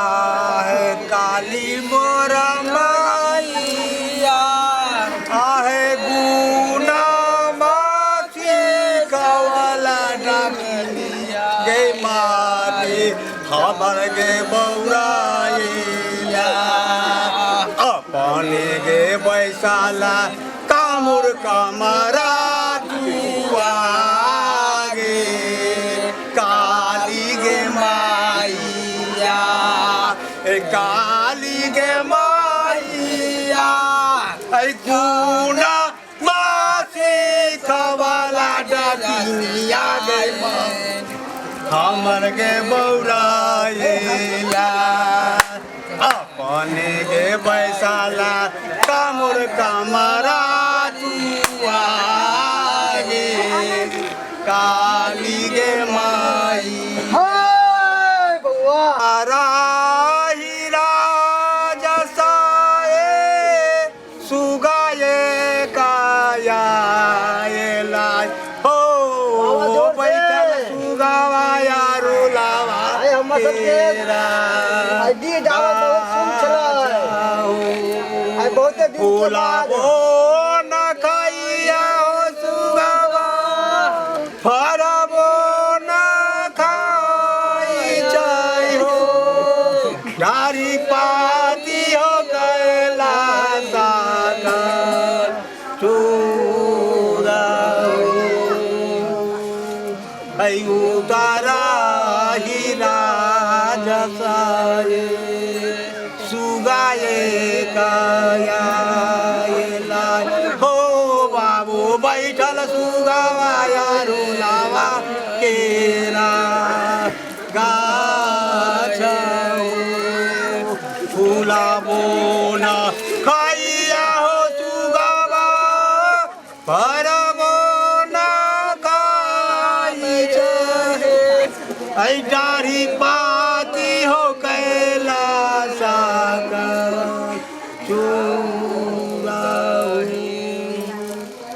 आहे काली मोरा मैया आहे गुना माची कवला डाकिया गे माती हमर गे बौराइला अपने गे बैसाला कामुर कमरा दुआ गे काली गे माइया काली गे माइया गुना मासी खवाला डाकिया गे हमर गे बौराइला अपने गे बैसाला कामुर कमरा दुआ गे काली गे माई सुगाये काया हो बैठल सुगावाया रुलावा फुलाबो न खाइया हो सुगावा फरबो न खाई चाय हो डारी पाती हो कैला उतारा हीरा जसाए सुगाए काया हो बाबू बैठल सुगावाया रुलावा केरा गाछ फुलाबो न खाइया हो सुगावा परबो डारी पाती हो कैला सागर